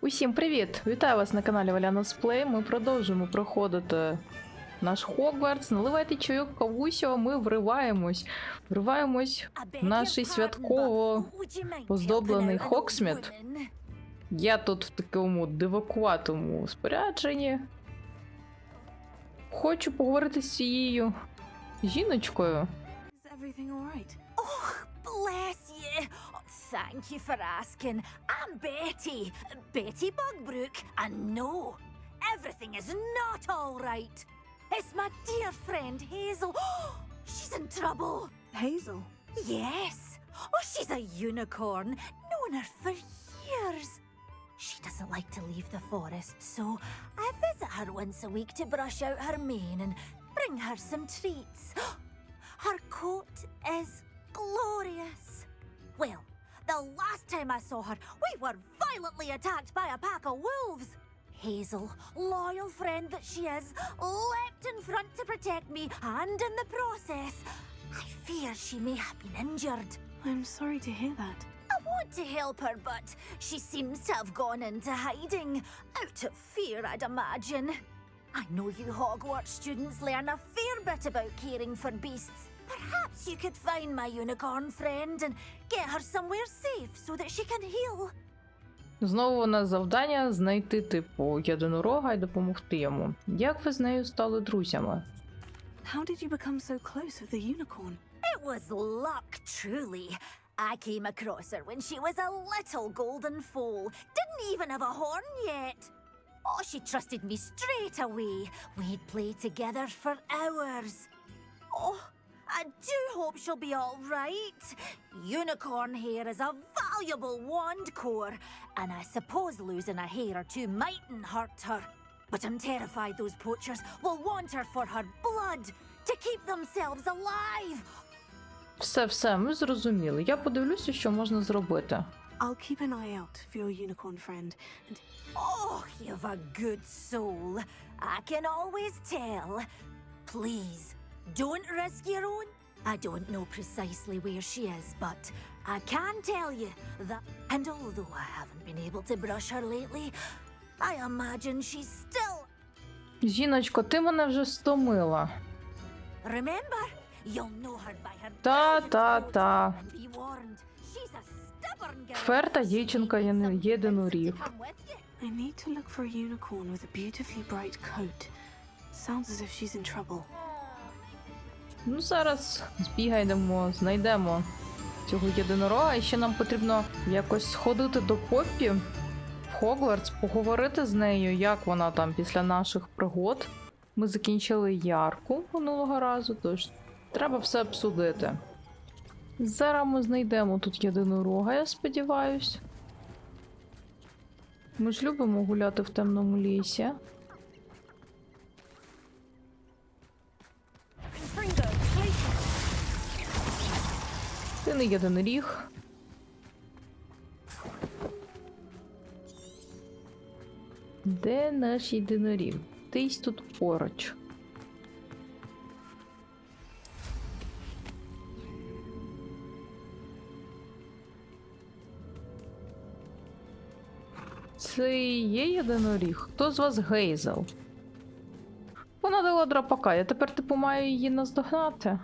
Усім привіт! Вітаю вас на каналі Валяна Плей. Ми продовжуємо проходити наш Хогвартс. Наливайте чайок, кавусю, а ми вриваємось в наш святково оздоблений Хогсміт. Я тут в такому дивакуватому спорядженні. Хочу поговорити з цією жіночкою. Bless you. Thank you for asking. I'm Betty Bugbrook, and no, everything is not all right. It's my dear friend Hazel. She's in trouble. Hazel? Yes. Oh, she's a unicorn. Known her for years. She doesn't like to leave the forest, so I visit her once a week to brush out her mane and bring her some treats. Her coat is glorious. Well, the last time I saw her, we were violently attacked by a pack of wolves. Hazel, loyal friend that she is, leapt in front to protect me, and in the process, I fear she may have been injured. I'm sorry to hear that. I want to help her, but she seems to have gone into hiding, out of fear, I'd imagine. I know you Hogwarts students learn a fair bit about caring for beasts. Perhaps you could find my unicorn friend and get her somewhere safe so that she can heal. Знову у нас завдання знайти типу єдинорога і допомогти йому. Як ви з нею стали друзями? How did you become so close with the unicorn? It was luck, truly. I came across her when she was a little golden foal. Didn't even have a horn yet. Oh, she trusted me straight away. We'd play together for hours. Oh, I do hope she'll be all right. Unicorn hair is a valuable wand core, and I suppose losing a hair or two mightn't hurt her. But I'm terrified those poachers will want her for her blood, to keep themselves alive. Все, ми зрозуміли. Я подивлюся, що можна зробити. I'll keep an eye out for your unicorn friend. And Oh, you've a good soul. I can always tell. Please, don't risk your own. I don't know precisely where she is, but I can tell you that... And although I haven't been able to brush her lately, I imagine she's still... Жіночко, ти мене вже стомила. Remember? You'll know her by her... Та. And be warned. She's a stubborn girl. Вперта дівчинка єдиноріг. Come with you. I need to look for a unicorn with a beautifully bright coat. Sounds as if she's in trouble. Ну, зараз збігаємо, знайдемо цього єдинорога. І ще нам потрібно якось сходити до Поппі в Хогвартс, поговорити з нею, як вона там після наших пригод. Ми закінчили ярку минулого разу, тож треба все обсудити. Зараз ми знайдемо тут єдинорога, я сподіваюсь. Ми ж любимо гуляти в темному лісі. Ти не єдиноріг. Де наш єдиноріг? Десь тут поруч. Це і є єдиноріг? Хто з вас Гейзел? Вона дала драпака, я тепер типу маю її наздогнати.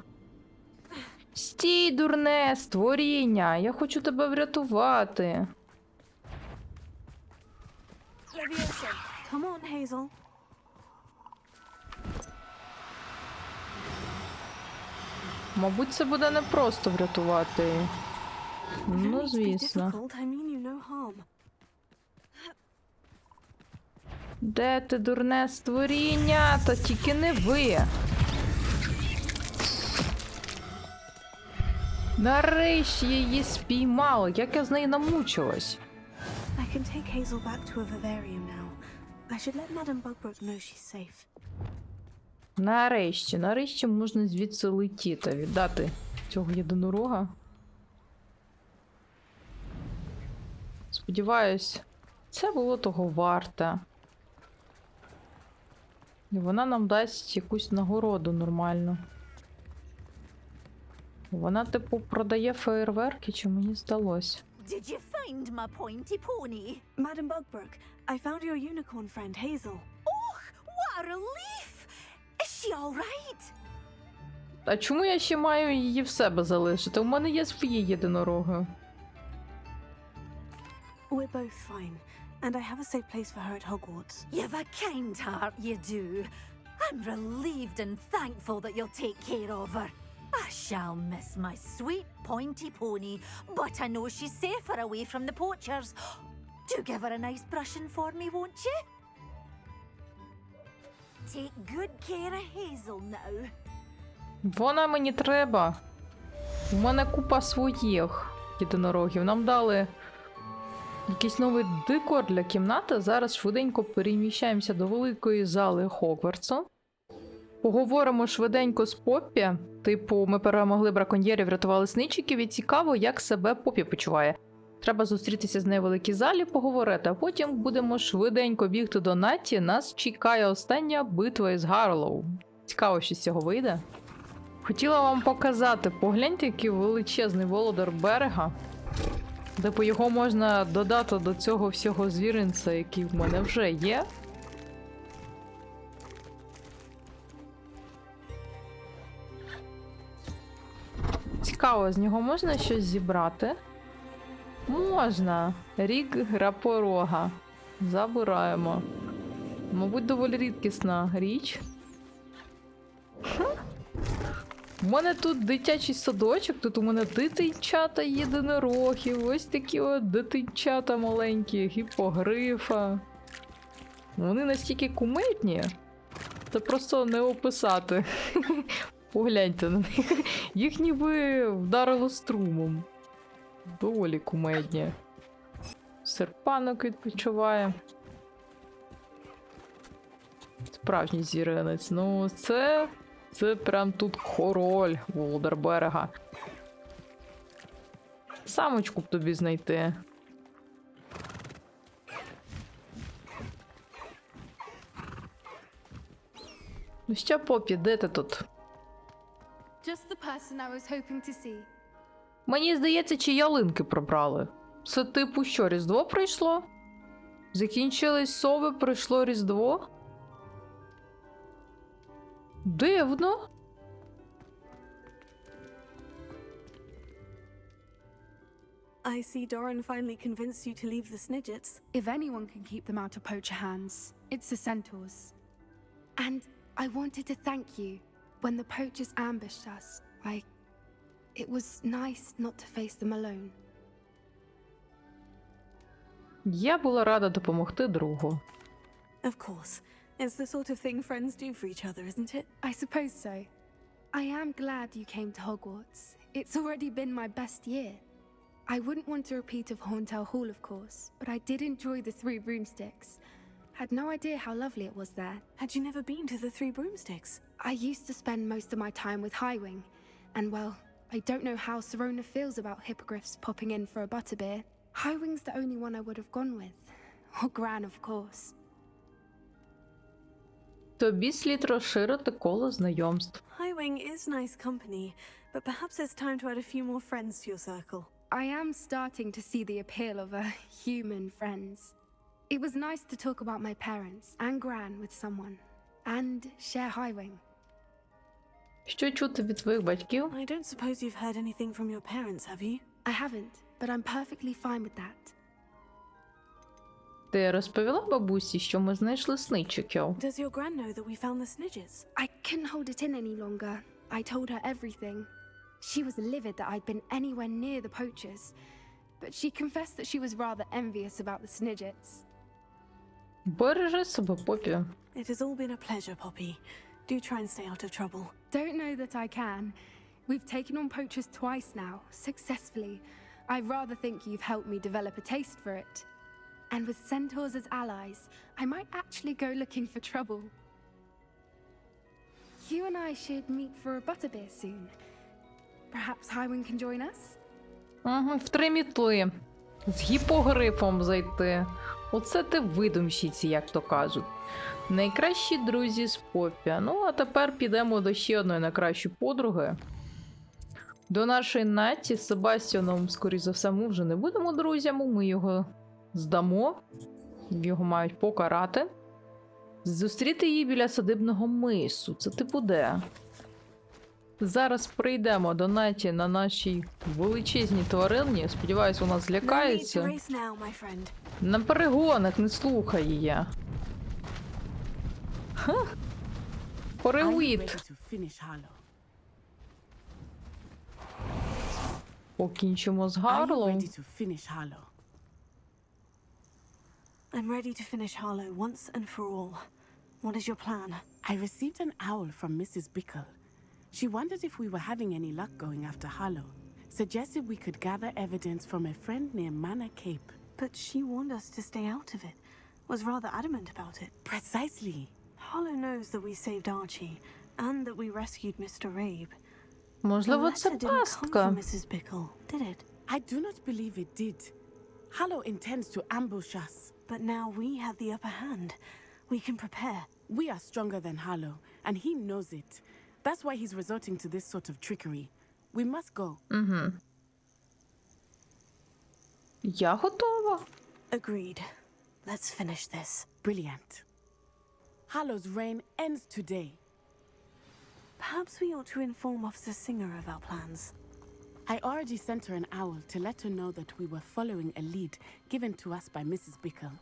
Стій, дурне створіння! Я хочу тебе врятувати. Come on, Hazel. Мабуть, це буде непросто врятувати. Ну, звісно. Difficult. I mean you no harm. Де ти, дурне створіння? Та тільки не ви. Нарешті її спіймали. Як я з нею намучилась. I can take Hazel back to a vivarium now. I should let Madame Bugbrook know she's safe. Нарешті можна звідси летіти, віддати цього єдинорога. Сподіваюсь, це було того варте. І вона нам дасть якусь нагороду нормальну. Вона, типу, продає феєрверки, чи мені здалось? Did you find my pointy pony? Madam Bugbrook, I found your unicorn friend Hazel. Oh, what a relief! Is she all right? А чому я ще маю її в себе залишити? У мене є свої єдинороги. We're both fine, and I have a safe place for her at Hogwarts. You've a kind heart, you do. I'm relieved and thankful that you'll take care of her. I shall miss my sweet pointy pony, but I know she's safer away from the poachers. Do give her a nice brushing for me, won't you? Take good care of Hazel now. Вона мені треба. У мене купа своїх єдинорогів. Нам дали якийсь новий декор для кімнати. Зараз швиденько переміщаємося до великої зали Хогвартсу. Поговоримо швиденько з Поппі. Типу, ми перемогли браконьєрів, врятували сничиків, і цікаво, як себе Поппі почуває. Треба зустрітися з нею в великій залі, поговорити, а потім будемо швиденько бігти до Натті. Нас чекає остання битва із Гарлоу. Цікаво, що з цього вийде. Хотіла вам показати, погляньте, який величезний володар берега. Типу, його можна додати до цього всього звіринця, який в мене вже є. Цікаво, з нього можна щось зібрати? Можна. Рік грапорога. Забираємо. Мабуть, доволі рідкісна річ. У мене тут дитячий садочок, тут у мене дитинчата єдинорогів, ось такі от дитинчата маленькі, гіпогрифа. Вони настільки кумедні, це просто не описати. Погляньте на них. Їх ніби вдарило струмом. Доволі кумедні. Серпанок відпочиває. Справжній звіринець. Ну, це прям тут король володар берега. Самочку б тобі знайти. Ну що, Поппі, де ти тут? Just the person I was hoping to see. Мені здається, чи ялинки пробрали. Це типу що, Різдво прийшло? Закінчились сови, прийшло Різдво? Дивно. I see Doran finally convinced you to leave the Snidgets. If anyone can keep them out of poacher hands, it's the centaurs. And I wanted to thank you. When the poachers ambushed us, it was nice not to face them alone. Я була рада допомогти другу. Of course. It's the sort of thing friends do for each other, isn't it? I suppose so. I am glad you came to Hogwarts. It's already been my best year. I wouldn't want a repeat of Horntail Hall, of course, but I did enjoy the Three Broomsticks. Had no idea how lovely it was there. Had you never been to the Three Broomsticks? I used to spend most of my time with Highwing, and well, I don't know how Serona feels about hippogriffs popping in for a butterbeer. Highwing's the only one I would have gone with. Or Gran, of course. Тобі слід розширити коло знайомств. Highwing is nice company, but perhaps it's time to add a few more friends to your circle. I am starting to see the appeal of human friends. It was nice to talk about my parents and Gran with someone, and share Highwing. Що чути від твоїх батьків? I don't suppose you've heard anything from your parents, have you? I haven't, but I'm perfectly fine with that. Ти розповіла бабусі, що ми знайшли сничиків? Does your gran know that we found the Snidgets? I couldn't hold it in any longer. I told her everything. She was livid that I'd been anywhere near the poachers, but she confessed that she was rather envious about the Snidgets. Бережи себе, Поппі. It has all been a pleasure, Poppy. Do try and stay out of trouble. Don't know that I can. We've taken on poachers twice now, successfully. I rather think you've helped me develop a taste for it. And with centaurs as allies, I might actually go looking for trouble. You and I should meet for a butterbeer soon. Perhaps Highwing can join us? Угу, в 3 мітли. З гіпогрифом зайти. Оце ти видумщиці, як то кажуть. Найкращі друзі з Поппі. Ну, а тепер підемо до ще одної найкращої подруги. До нашої Наті з Себастьяном, скоріш за все, ми вже не будемо друзями, ми його здамо, його мають покарати. Зустріти її біля садибного мису. Це типу де? Зараз прийдемо до Наті на нашій величезній тваринні. Сподіваюсь, вона No need to злякається. race now, my friend. На перегонах не слухай її. Ха. Are you Привіт. ready to finish Harlow? Покінчимо з Are you Гарлом. ready to finish Harlow? I'm ready to finish Harlow once and for all. What is your plan? I received an owl from Mrs. Bickle. She wondered if we were having any luck going after Harlow. Suggested we could gather evidence from a friend near Manor Cape. But she warned us to stay out of it. Was rather adamant about it. Precisely. Harlow knows that we saved Archie and that we rescued Mr. Abe. The Можливо, letter це didn't come пастка. from Mrs. Bickle, did it? I do not believe it did. Harlow intends to ambush us. But now we have the upper hand. We can prepare. We are stronger than Harlow, and he knows it. That's why he's resorting to this sort of trickery. We must go. Угу. Я готова. Agreed. Let's finish this. Brilliant. Harlow's reign ends today. Perhaps we ought to inform Officer Singer of our plans. I already sent her an owl to let her know that we were following a lead given to us by Mrs. Bickle.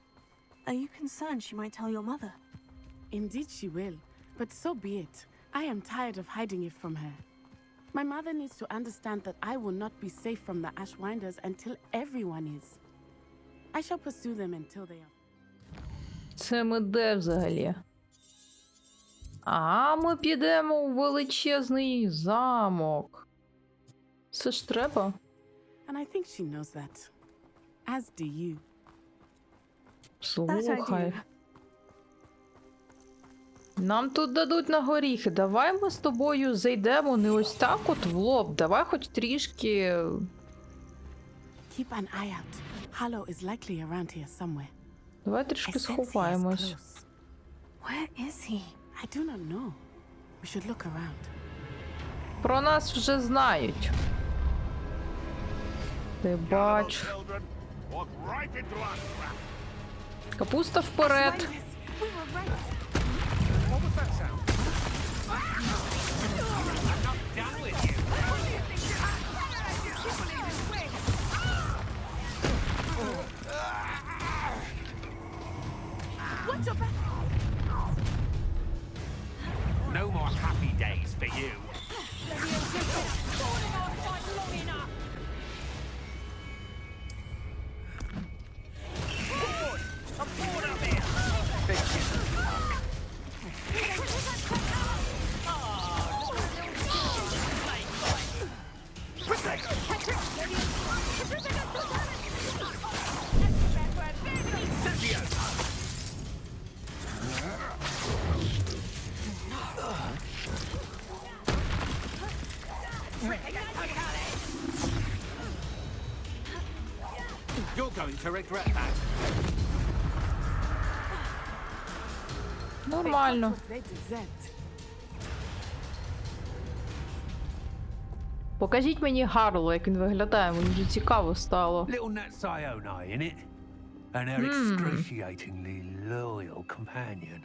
Are you concerned she might tell your mother? Indeed she will, but so be it. I am tired of hiding it from her. My mother needs to understand that I will not be safe from the Ashwinders until everyone is. I shall pursue them until they are. Це ми де взагалі? А, ми підемо у величезний замок. Це ж треба. And I think she knows that. As do you. That I Слухай. do. Нам тут дадуть на горіхи. Давай ми з тобою зайдемо не ось так от в лоб. Давай хоч трішки. Keep an eye out. Harlow is likely around here somewhere. Давай I трішки sense he is сховаємось. close. Where is he? I do not know. We should look around. Про нас вже знають. Ти бач. Капуста вперед. We were right. Watch your back. No more happy days for you. You're going to regret that. Нормально. That's what they deserved. Покажіть мені Гарло, як він виглядає, мені вже цікаво стало. Little Nat Sione, innit? And her excruciatingly loyal companion.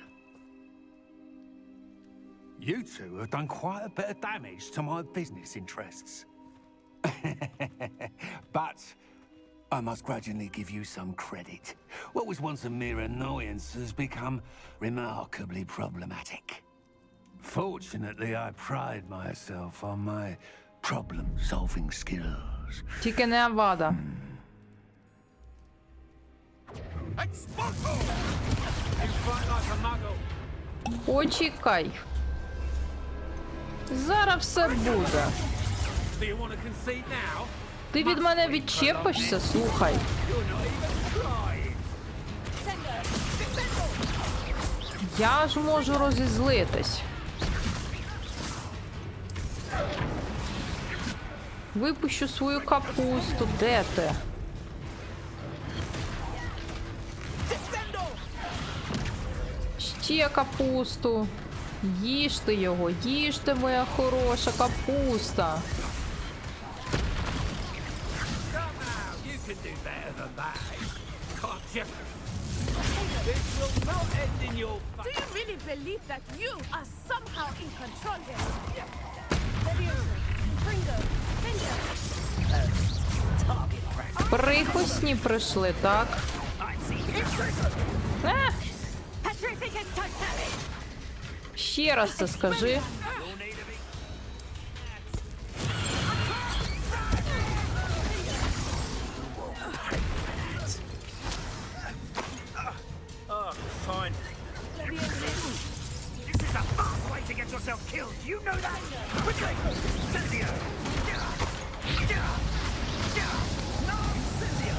You two have done quite a bit of damage to my business interests. But I must grudgingly give you some credit. What was once a mere annoyance has become remarkably problematic. Fortunately, I pride myself on my problem-solving skills. Тільки не Авада. Expulso! You fight like a muggle. Почекай. Зараз все буде. Do you want to concede now? Ти від мене відчепишся, слухай. You're not even trying. Я ж можу розізлитись. Випущу свою капусту. Де ти? Ще капусту. Їжте його, їжте, моя хороша капуста. Do you really believe that you are somehow in control here? Прихвостні прийшли, так? Ще раз це скажи. Fine. This is a fast way to get yourself killed. You know that? Quickly! Incendio! No, Incendio!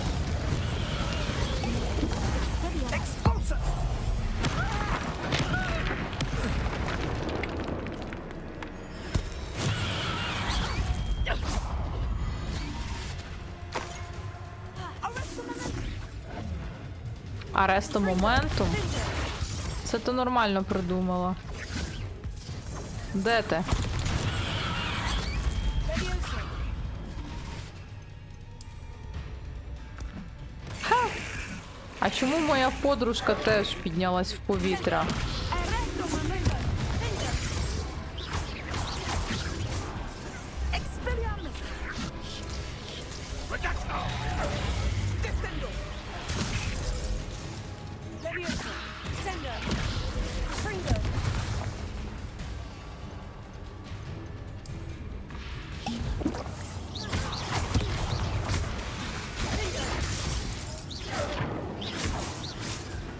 Expulsor! Аресто моментум. Це ти нормально придумала. Де ти? Ха! А чому моя подружка теж піднялась в повітря?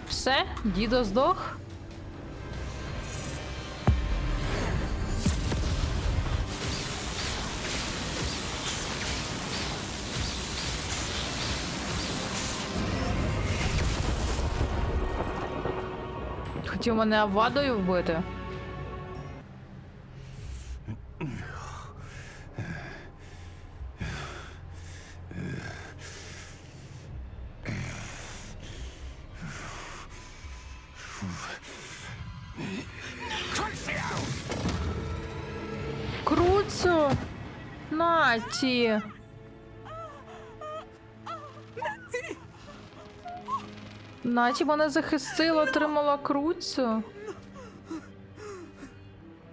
Все? Дідо здох? Хотів мене авадою вбити? Круцо! Наті! Наті мене захистила, отримала круцю.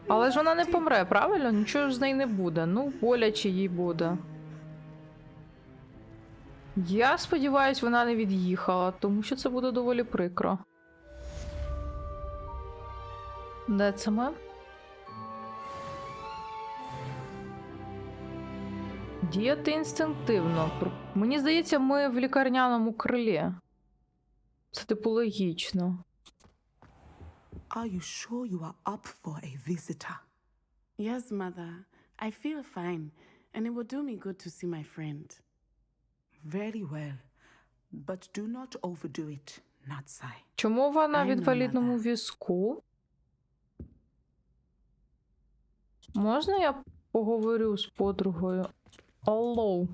Але ж вона не помре, правильно? Нічого ж з неї не буде. Ну, боляче їй буде. Я сподіваюсь, вона не від'їхала, тому що це буде доволі прикро. Де це ми? Діяти інстинктивно. Мені здається, ми в лікарняному крилі. Це типу логічно. Are you sure you are up for a visitor? Yes, Mother. I feel fine, and it would do me good to see my friend. Very well. But do not overdo it, Natsai. Чому вона в I know, інвалідному mother. візку? Можна я поговорю з подругою? Алло.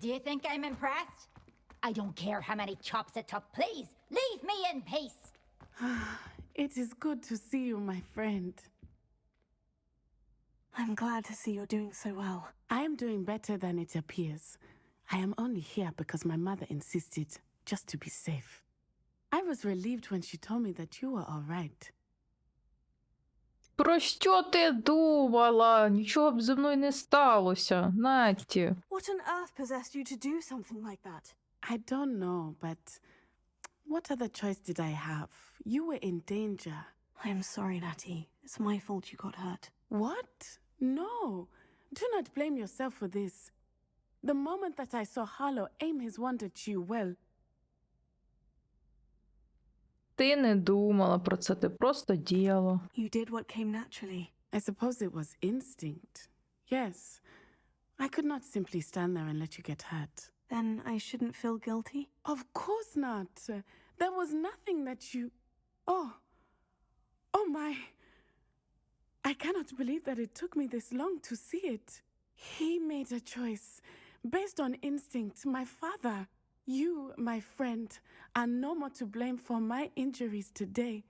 Do you think I'm impressed? I don't care how many chops it took. Please, leave me in peace. It is good to see you, my friend. I'm glad to see you're doing so well. I am doing better than it appears. I am only here because my mother insisted, just to be safe. I was relieved when she told me that you were all right. Про що ти думала? Нічого б зі мною не сталося. Натті. What on earth possessed you to do something like that? I don't know, but what other choice did I have? You were in danger. I'm sorry, Natty. It's my fault you got hurt. What? No. Do not blame yourself for this. The moment that I saw Harlow aim his wand at you, well, Ти не думала про це, ти просто діяла. You did what came naturally. I suppose it was instinct. Yes. I could not simply stand there and let you get hurt. Then I shouldn't feel guilty? Of course not. There was nothing that you... Oh. Oh my. I cannot believe that it took me this long to see it. He made a choice based on instinct. My father, you, my friend, are no more to blame for my injuries today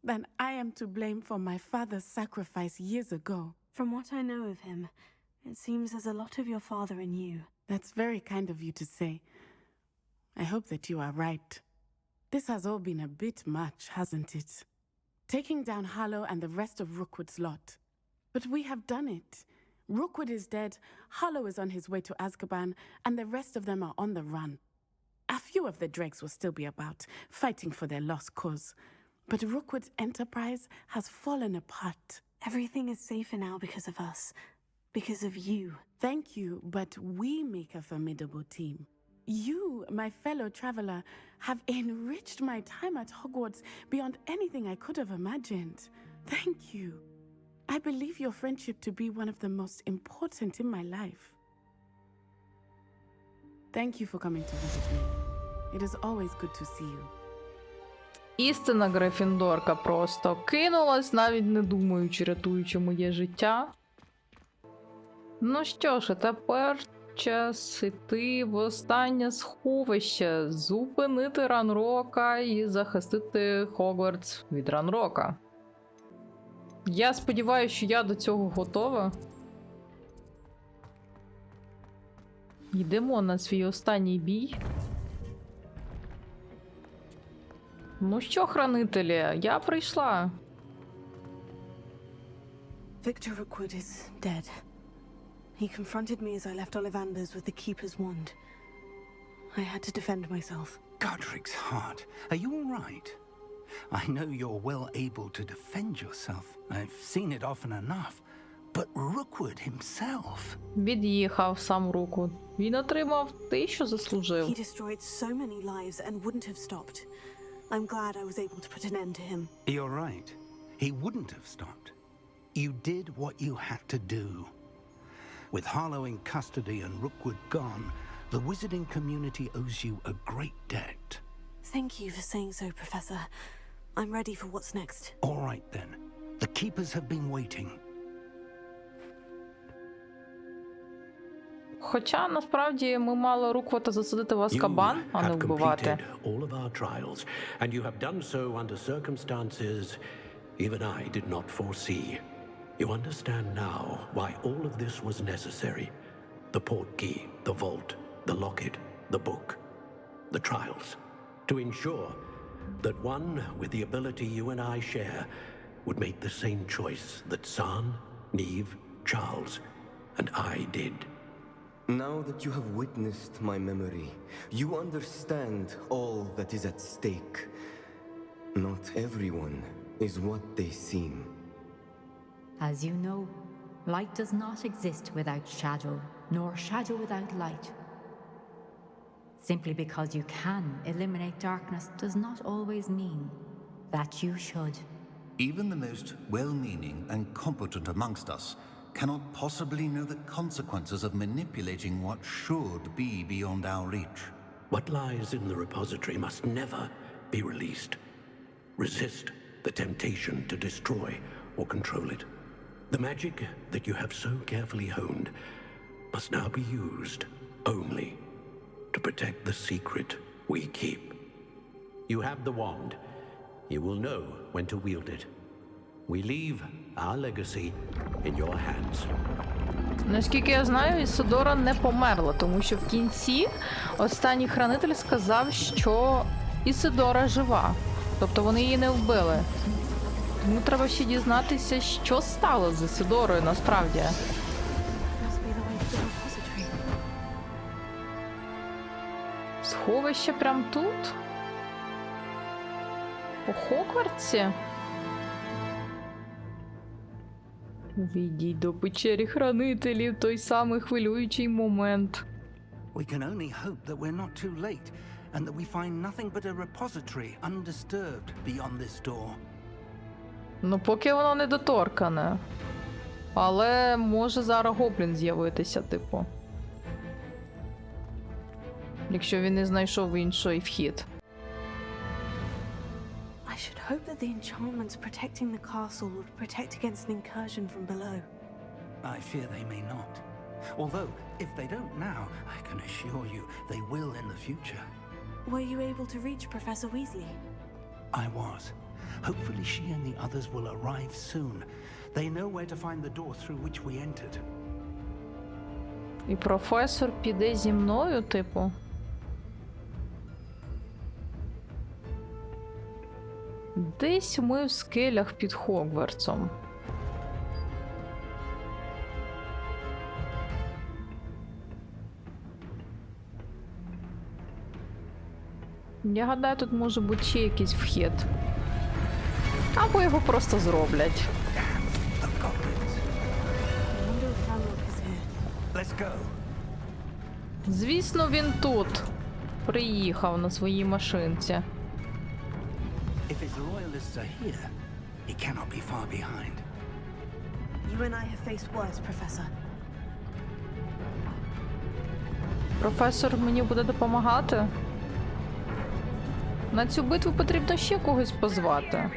than I am to blame for my father's sacrifice years ago. From what I know of him, it seems there's a lot of your father in you. That's very kind of you to say. I hope that you are right. This has all been a bit much, hasn't it? Taking down Harlow and the rest of Rookwood's lot. But we have done it. Rookwood is dead, Harlow is on his way to Azkaban, and the rest of them are on the run. A few of the dregs will still be about, fighting for their lost cause. But Rookwood's enterprise has fallen apart. Everything is safer now because of us. Because of you. Thank you, but we make a formidable team. You, my fellow traveler, have enriched my time at Hogwarts beyond anything I could have imagined. Thank you. I believe your friendship to be one of the most important in my life. Thank you for coming to visit me. It is always good to see you. Істинна Грифіндорка просто кинулась, навіть не думаючи, рятуючи моє життя. Ну що ж, а тепер час іти в останнє сховище, зупинити Ранрока і захистити Хогвартс від Ранрока. Я сподіваюся, що я до цього готова. Йдемо на свій останній бій. Ну що, хранителі, я прийшла. Victor Rookwood is dead. He confronted me as I left Ollivander's with the Keeper's wand. I had to defend myself. Godric's heart. Are you all right? I know you're well able to defend yourself. I've seen it often enough. But Rookwood himself... Від'їхав сам руку. Він отримав те, що заслужив. He destroyed so many lives and wouldn't have stopped. I'm glad I was able to put an end to him. You're right. He wouldn't have stopped. You did what you had to do. With Harlow in custody and Rookwood gone, the wizarding community owes you a great debt. Thank you for saying so, Professor. I'm ready for what's next. All right then. The Keepers have been waiting. Хоча, насправді, ми мали Руквота засадити в Азкабан, а не вбивати. You have completed all of our trials, and you have done so under circumstances even I did not foresee. You understand now why all of this was necessary. The portkey, the vault, the locket, the book, the trials. To ensure that one with the ability you and I share would make the same choice that San, Neve, Charles, and I did. Now that you have witnessed my memory, you understand all that is at stake. Not everyone is what they seem. As you know, light does not exist without shadow, nor shadow without light. Simply because you can eliminate darkness does not always mean that you should. Even the most well-meaning and competent amongst us cannot possibly know the consequences of manipulating what should be beyond our reach. What lies in the repository must never be released. Resist the temptation to destroy or control it. The magic that you have so carefully honed must now be used only to protect the secret we keep. You have the wand. You will know when to wield it. We leave our legacy in your hands. Наскільки я знаю, Ісидора не померла, тому що в кінці останній хранитель сказав, що Ісидора жива. Тобто вони її не вбили. Тому треба ще дізнатися, що стало з Ісидорою насправді. Сховище прям тут? У Хогвартсі? Увійдіть до печері хранителів, той самий хвилюючий момент. We can only hope that we're not too late, and that we find nothing but a repository undisturbed beyond this door. Ну, поки воно не доторкане. Але може зараз гоблін з'явитися, типу. Якщо він не знайшов інший вхід. I should hope that the enchantments protecting the castle would protect against an incursion from below. I fear they may not. Although, if they don't now, I can assure you they will in the future. Were you able to reach Professor Weasley? I was. Hopefully she and the others will arrive soon. They know where to find the door through which we entered. І професор піде зі мною, типу? Десь ми в скелях під Хогвартсом. Я гадаю, тут може бути ще якийсь вхід. Або його просто зроблять. Звісно, він тут. Приїхав на своїй машинці. If his loyalists are here, he cannot be far behind. You and I have faced worse, Professor. Професор мені буде допомагати? На цю битву потрібно ще когось позвати.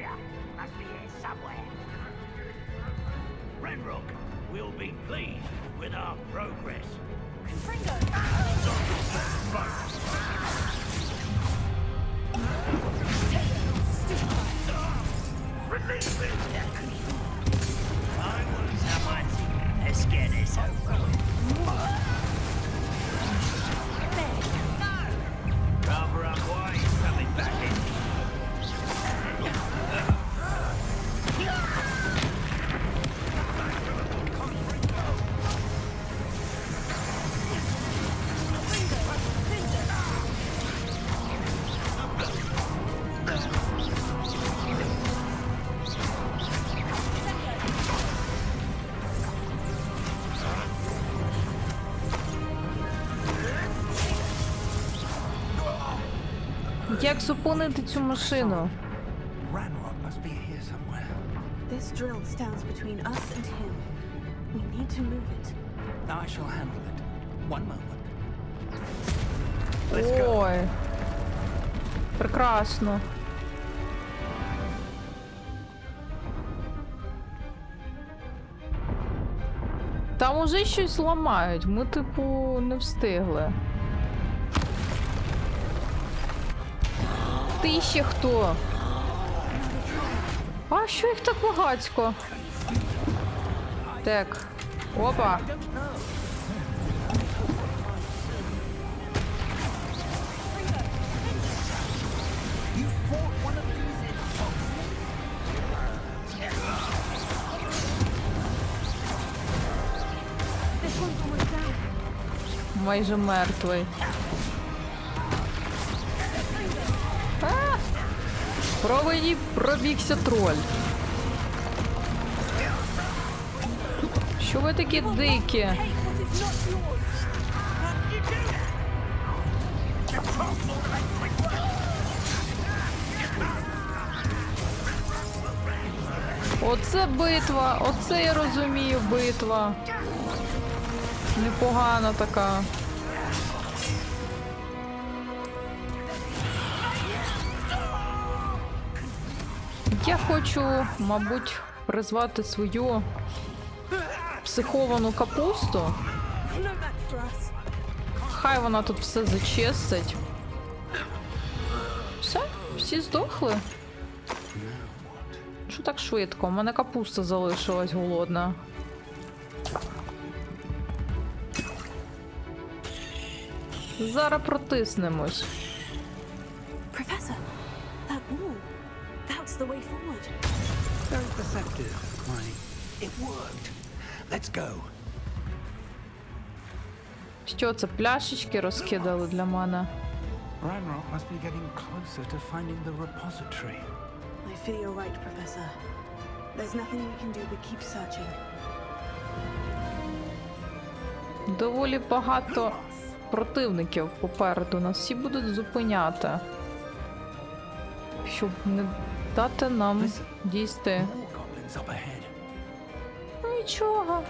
Як зупинити цю машину? This drill stands between us and him. We need to move it. I shall handle it. One moment. Ой. Прекрасно. Там уже щось ламають. Ми, типу, не встигли. Ти ще хто? А що їх так багацько? Так. Опа. Майже мертвий. Про мені пробігся троль. Що ви такі дикі? Оце битва, оце я розумію битва. Непогана така. Я хочу, мабуть, призвати свою психовану капусту. Хай вона тут все зачистить. Все? Всі здохли? Що так швидко? У мене капуста залишилась голодна. Зараз протиснемось. Professor, that wall. That's the way forward. Very perceptive, Hermione. It worked. Let's go. Що це, пляшечки розкидали для мене? Ranrock must be getting closer to finding the repository. I fear you're right, Professor. There's nothing we can do but keep searching. Доволі багато противників попереду. Нас всі будуть зупиняти. Щоб не дати нам дійти. Ну нічого.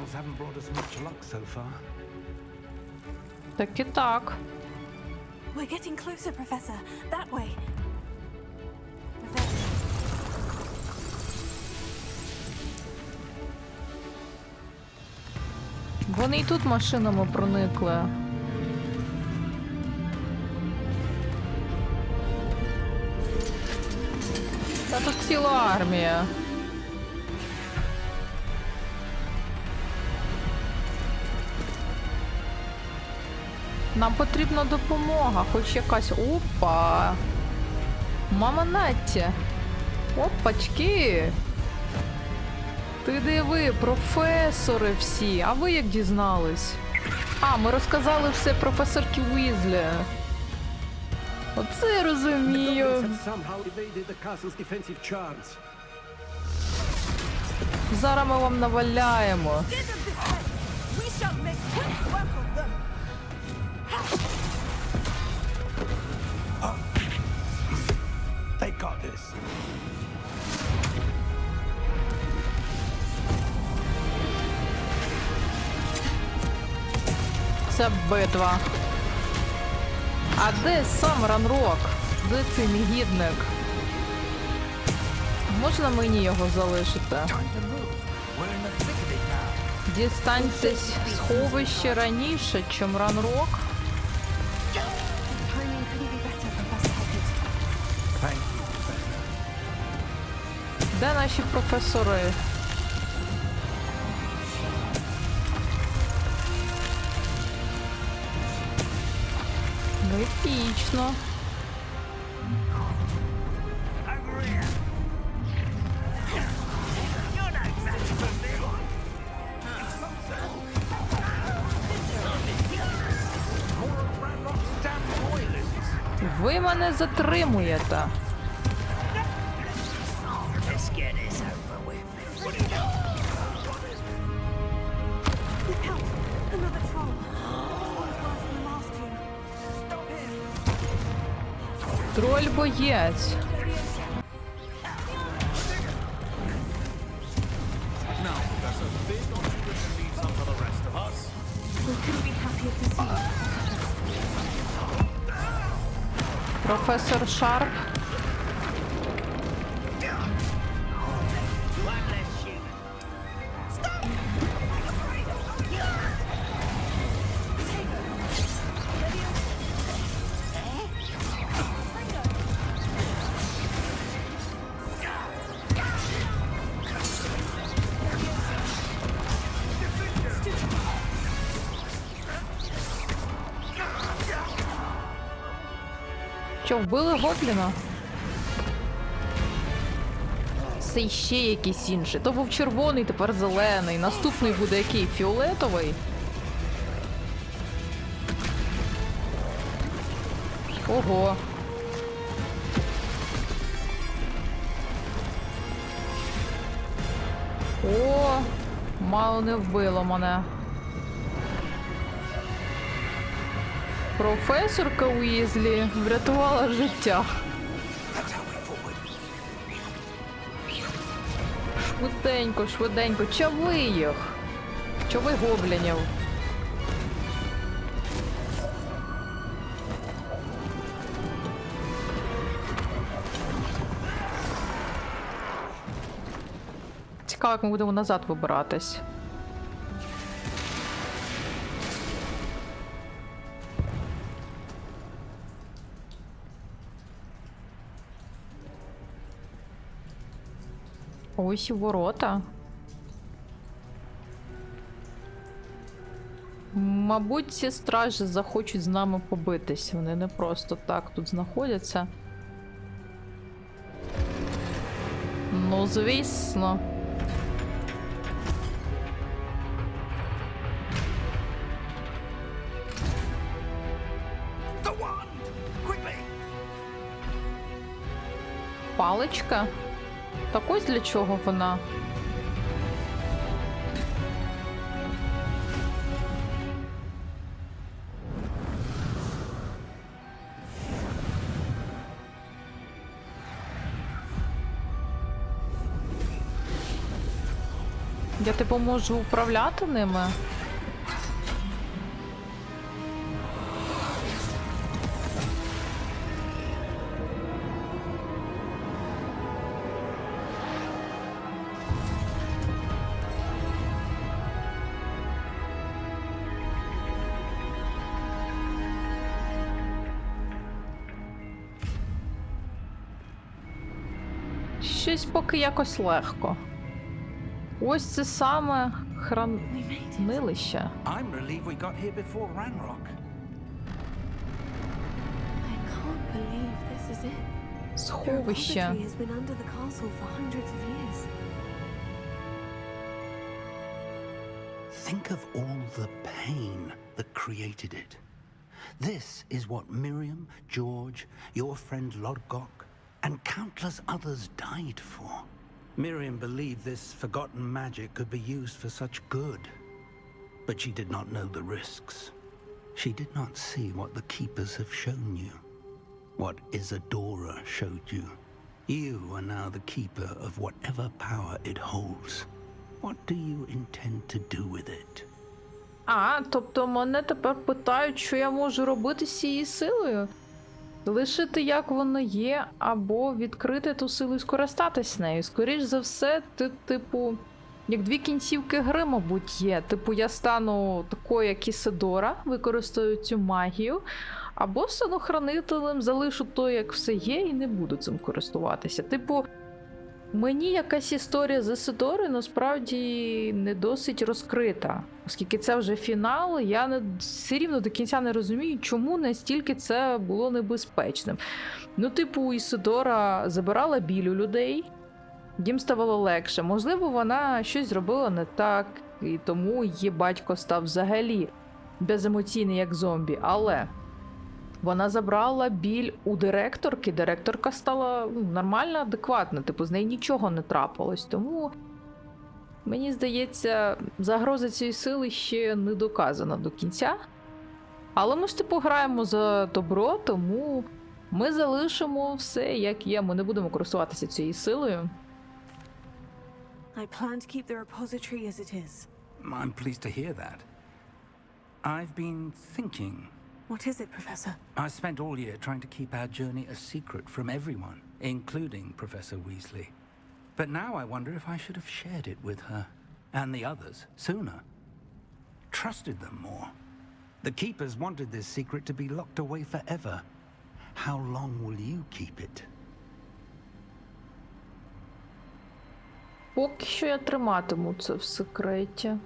trials haven't brought us much luck so far. Так і так. We're getting closer, Professor. That way. Вони і тут машинами проникли. Та тут ціла армія. Нам потрібна допомога, хоч якась. Опа! Мама Натті! Опачки! Ти диви, професори всі! А ви як дізнались? А, ми розказали все професорки Уізлі. Оце я розумію. Зараз ми вам наваляємо. They got this. Це битва. А де сам Ранрок? Де цей негідник? Можна мені його залишити? Дістаньтесь сховище раніше, чим Ранрок. Де наші професори? Ну, епічно. Ви мене затримуєте. Троль-боєць. Професор Шарп. Що, вбили гобліна? Це ще якийсь інший. То був червоний, тепер зелений. Наступний буде який? Фіолетовий? Ого. О, мало не вбило мене. Професорка Уізлі врятувала життя. Швиденько, швиденько. Чави їх. Чави гоблінів. Цікаво, як ми будемо назад вибиратись. Ось і ворота. Мабуть, ці стражі захочуть з нами побитись. Вони не просто так тут знаходяться. Ну, звісно. Паличка? Так ось для чого вона? Я типу можу управляти ними? Щось поки якось легко. Ось це саме хранилище. I'm relieved we got here before Ranrock. I can't believe this is it. Сховище. Repository has been under the castle for hundreds of years. Think of all the pain that created it. This is what Miriam, George, your friend Lodgok, and countless others died for. Miriam believed this forgotten magic could be used for such good, but she did not know the risks. She did not see what the Keepers have shown you, what Isadora showed you. You are now the keeper of whatever power it holds. What do you intend to do with it? Тобто мене тепер питають, що я можу робити з цією силою? Лишити як воно є, або відкрити ту силу і скористатись нею. Скоріш за все, типу, як дві кінцівки гри, мабуть, є. Типу, я стану такою, як Ісидора, використаю цю магію, або стану хранителем, залишу то, як все є, і не буду цим користуватися. Типу, мені якась історія з Ісидори насправді не досить розкрита. Оскільки це вже фінал, я все рівно до кінця не розумію, чому настільки це було небезпечним. Ну, типу, Ісидора забирала біль у людей, їм ставало легше. Можливо, вона щось зробила не так, і тому її батько став взагалі беземоційний, як зомбі. Але вона забрала біль у директорки, директорка стала нормальна, адекватна, типу, з нею нічого не трапилось. Тому, мені здається, загроза цієї сили ще не доказана до кінця. Але ми ж, типу, граємо за добро, тому ми залишимо все, як є. Ми не будемо користуватися цією силою. I plan to keep the repository as it is. I'm pleased to hear that. I've been thinking. What is it, Professor? I spent all year trying to keep our journey a secret from everyone, including Professor Weasley. But now I wonder if I should have shared it with her, and the others, sooner. Trusted them more. The Keepers wanted this secret to be locked away forever. How long will you keep it? Поки що я триматиму це в секреті.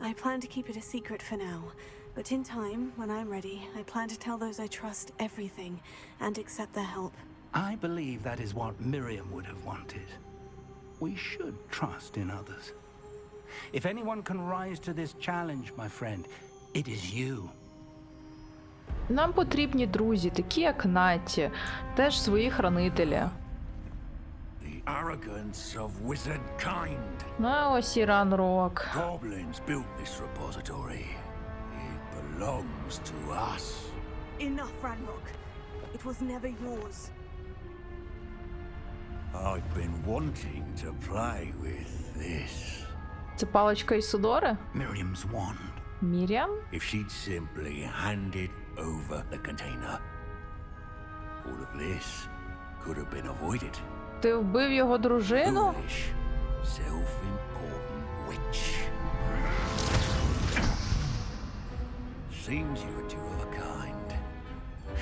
I plan to keep it a secret for now. But in time, when I'm ready, I plan to tell those I trust everything and accept their help. I believe that is what Miriam would have wanted. We should trust in others. If anyone can rise to this challenge, my friend, it is you. Нам потрібні друзі, такі як Натті, теж свої хранителі. The arrogance of wizard kind. Ну, ось і Ранрок. Goblins built this repository. It belongs to us. Enough, Ranrock. It was never yours. I've been wanting to play with this. Це паличка Ісидори? Miriam's wand. Мір'ям? If she'd simply handed over the container, all of this could have been avoided. Ти вбив його дружину? Foolish, self-important witch. Seems you were two of a kind.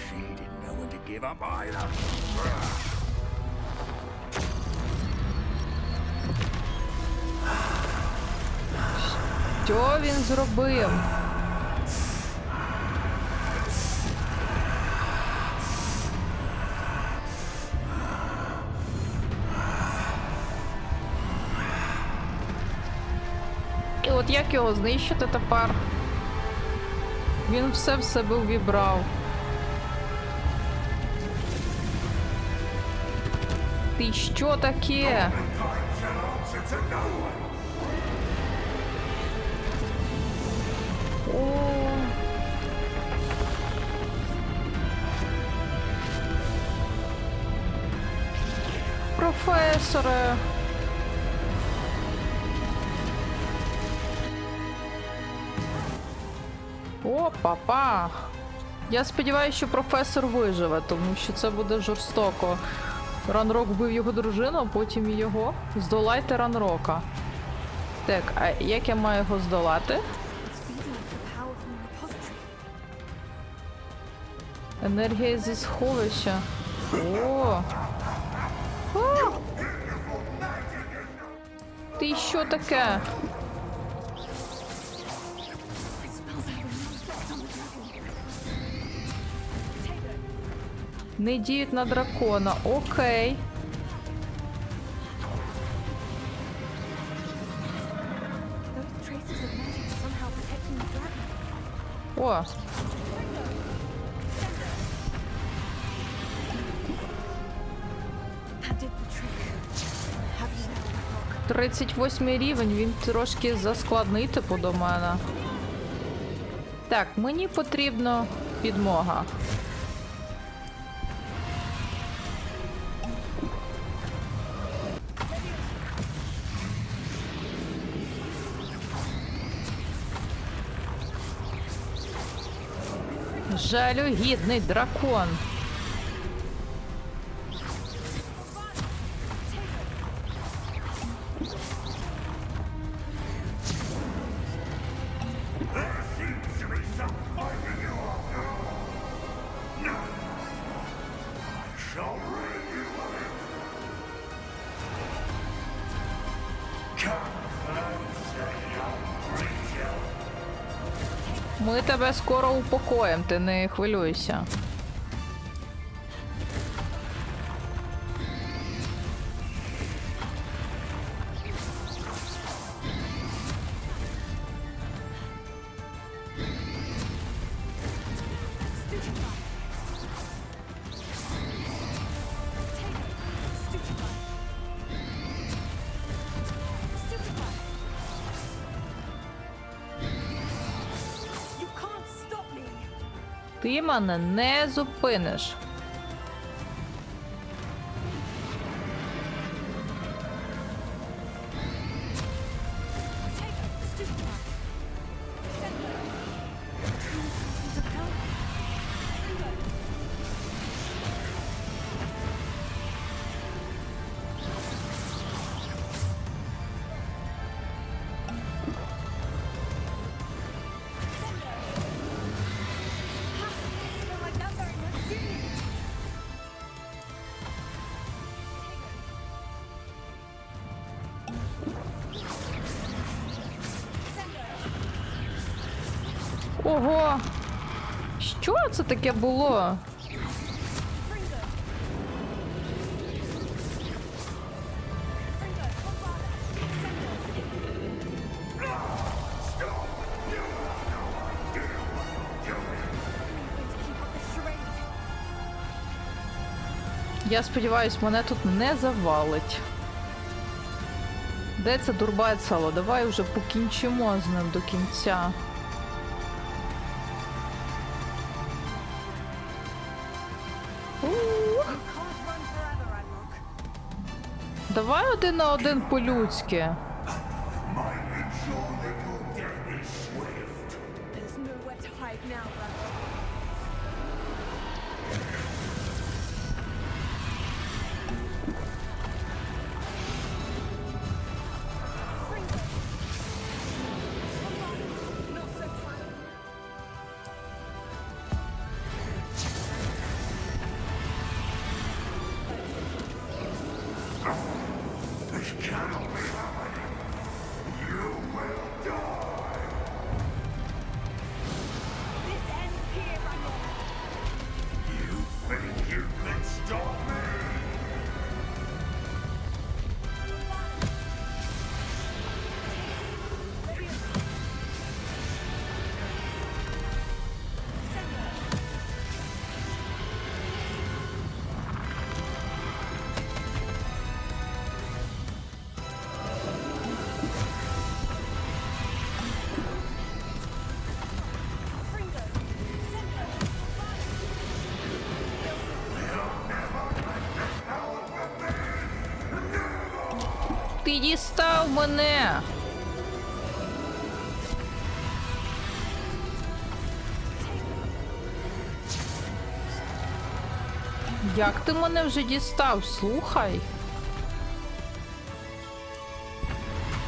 She didn't know when to give up either. Що він зробив? І от як його знищити тепер? Він все в себе увібрав. Ти що таке? О. Професоре. О, папа! Я сподіваюся, що професор виживе, тому що це буде жорстоко. Ранрок вбив його дружину, а потім і його. Здолайте Ранрока. Так, а як я маю його здолати? Енергія зі сховища. О! А! Ти що таке? Не діють на дракона. Окей. О. 38 рівень, він трошки заскладний, типу, до мене. Так, мені потрібна підмога. Жалюгідний дракон. Ми тебе скоро упокоїмо, ти не хвилюйся. Ти мене не зупиниш. Ого! Що це таке було? Я сподіваюсь, мене тут не завалить. Де це дурбацало? Давай вже покінчимо з ним до кінця. Давай 1 на 1 по-людськи. Ти дістав мене! Як ти мене вже дістав? Слухай.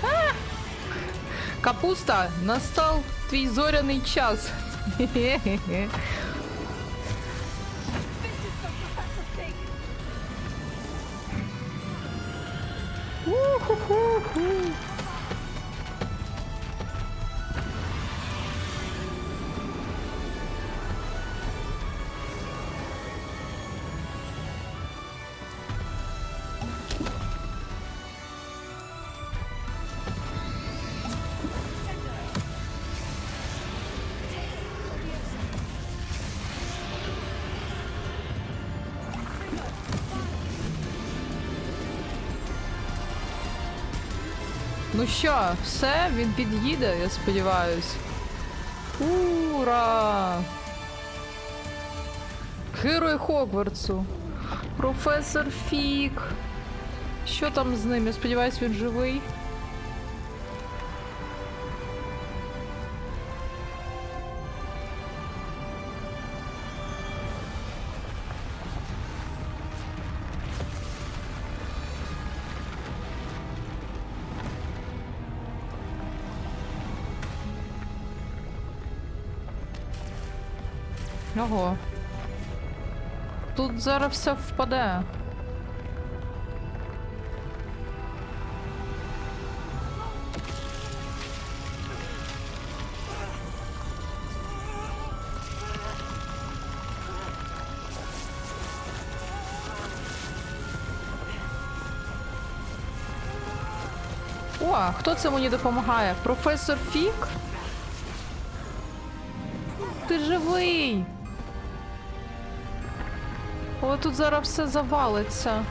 А! Капуста, настав твій зоряний час. Хе-хе-хе. У-ху-ху-ху. Ну що, все, він під'їде, я сподіваюсь. Ура! Герой Хогвартсу. Професор Фік. Що там з ним? Я сподіваюсь, він живий. Ого. Тут зараз все впаде. О, хто це мені допомагає? Професор Фік? Ти живий! Але тут зараз все завалиться.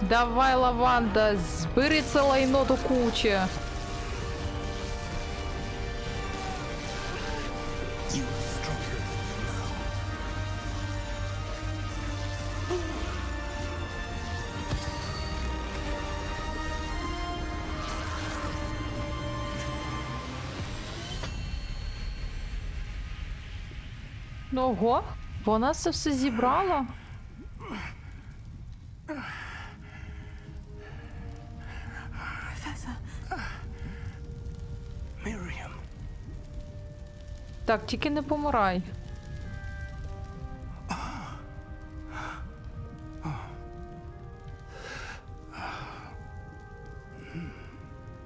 Давай, Лаванда, збери це лайно до кучі. Ого, вона це все зібрала? Так, тільки не помирай.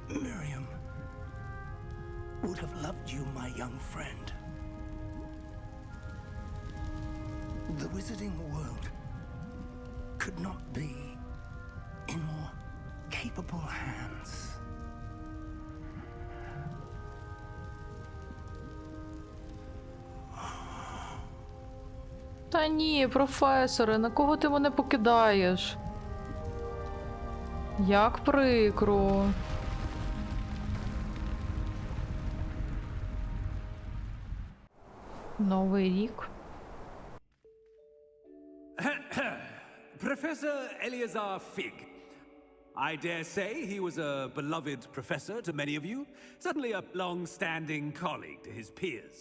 Miriam would have loved you, my young friend. The wizarding world could not be in more capable hands. Та ні, професоре, на кого ти мене покидаєш? Як прикро. Новий рік. Professor Eleazar Fig. I dare say he was a beloved professor to many of you, certainly a long-standing colleague to his peers.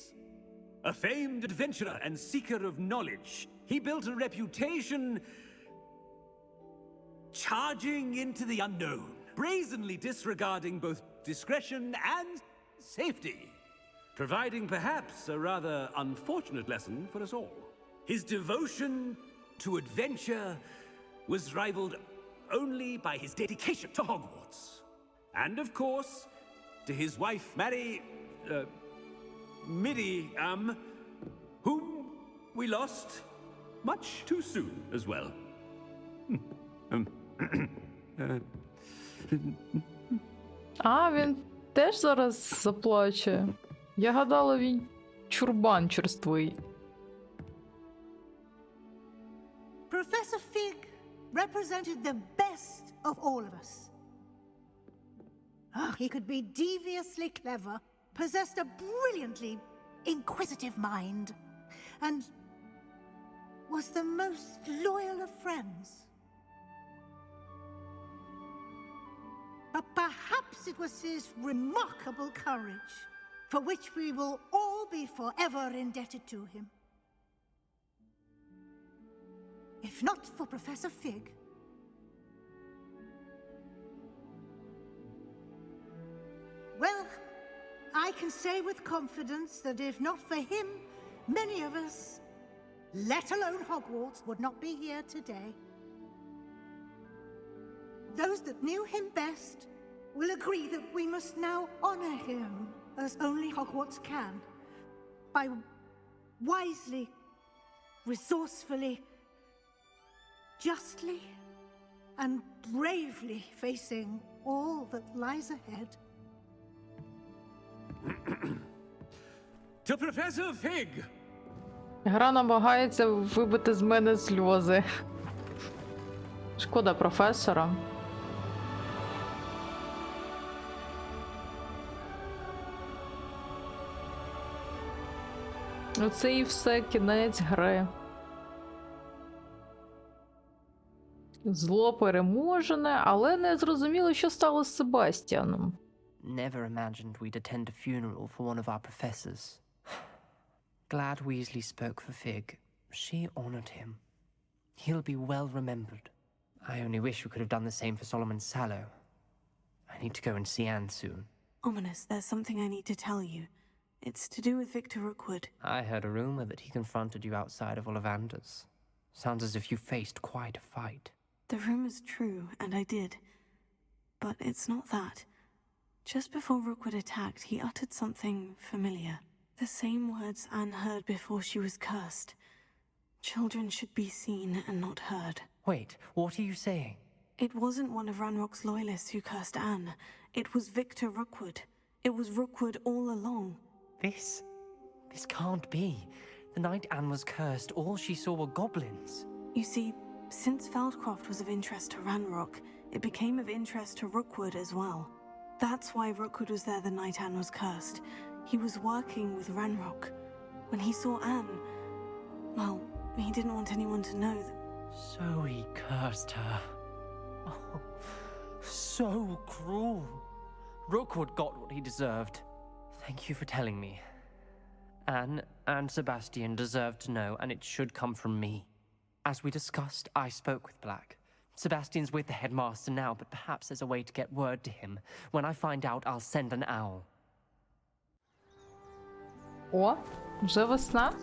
A famed adventurer and seeker of knowledge, he built a reputation charging into the unknown, brazenly disregarding both discretion and safety, providing perhaps a rather unfortunate lesson for us all. His devotion to adventure was rivaled only by his dedication to Hogwarts. And of course, to his wife, whom we lost much too soon as well. А, він теж зараз заплаче. Я гадала, він чурбан черствий. Professor Fig represented the best of all of us. He could be deviously clever, possessed a brilliantly inquisitive mind, and was the most loyal of friends. But perhaps it was his remarkable courage, for which we will all be forever indebted to him. If not for Professor Fig, well, I can say with confidence that if not for him, many of us, let alone Hogwarts, would not be here today. Those that knew him best will agree that we must now honor him as only Hogwarts can, by wisely, resourcefully, justly, and bravely facing all that lies ahead. To Professor Fig! Гра намагається вибити з мене сльози. Шкода професора. Оце і все, кінець гри. Зло переможене, але не зрозуміло, що стало з Себастьяном. Never imagined we'd attend a funeral for one of our professors. Glad Weasley spoke for Fig. She honored him. He'll be well remembered. I only wish we could have done the same for Solomon Sallow. I need to go and see Anne soon. Ominous, there's something I need to tell you. It's to do with Victor Rookwood. I heard a rumor that he confronted you outside of Ollivander's. Sounds as if you faced quite a fight. The rumor's true, and I did. But it's not that. Just before Rookwood attacked, he uttered something familiar. The same words Anne heard before she was cursed. Children should be seen and not heard. Wait, what are you saying? It wasn't one of Ranrock's loyalists who cursed Anne. It was Victor Rookwood. It was Rookwood all along. This can't be. The night Anne was cursed, all she saw were goblins. You see, since Feldcroft was of interest to Ranrock, it became of interest to Rookwood as well. That's why Rookwood was there the night Anne was cursed. He was working with Ranrock. When he saw Anne, well, he didn't want anyone to know that... So he cursed her. Oh, so cruel. Rookwood got what he deserved. Thank you for telling me. Anne and Sebastian deserve to know, and it should come from me. As we discussed, I spoke with Black. Sebastian's with the headmaster now, but perhaps there's a way to get word to him. When I find out, I'll send an owl. О, вже весна?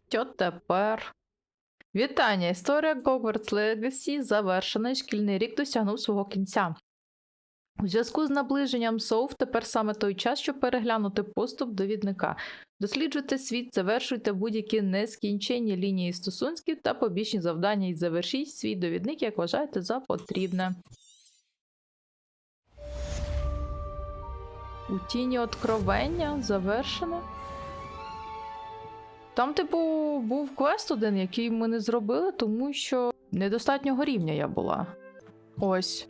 Що тепер? Вітання! Історія Hogwarts Legacy завершена, і шкільний рік досягнув свого кінця. У зв'язку з наближенням СОВ тепер саме той час, щоб переглянути поступ довідника. Досліджуйте світ, завершуйте будь-які нескінченні лінії стосунків та побічні завдання і завершіть свій довідник, як вважаєте за потрібне. У тіні откровення завершено. Там, типу, був квест один, який ми не зробили, тому що недостатнього рівня я була. Ось.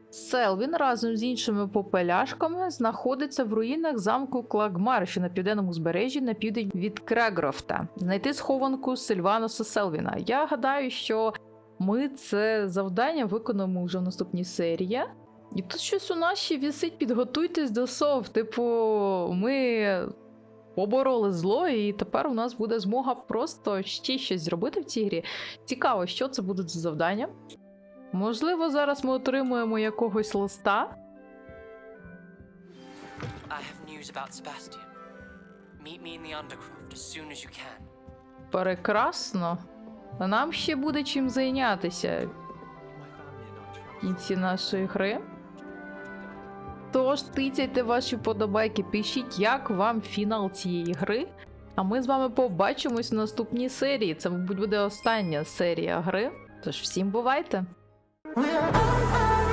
Селвін разом з іншими попеляшками знаходиться в руїнах замку Клагмар, що на південному узбережжі на південь від Крегрофта. Знайти схованку Сильвануса Селвіна. Я гадаю, що ми це завдання виконаємо вже в наступній серії. І тут щось у нас ще вісить, підготуйтесь до СОВ. Типу, ми побороли зло, і тепер у нас буде змога просто ще щось зробити в цій грі. Цікаво, що це будуть за завдання. Можливо, зараз ми отримуємо якогось листа. I have news about Sebastian. Meet me in the Undercroft as soon as you can. Прекрасно. Нам ще буде чим зайнятися в кінці нашої гри. Тож, тицяйте ваші вподобайки, пишіть, як вам фінал цієї гри. А ми з вами побачимось в наступній серії. Це, мабуть, буде остання серія гри. Тож, всім бувайте! Oh, oh.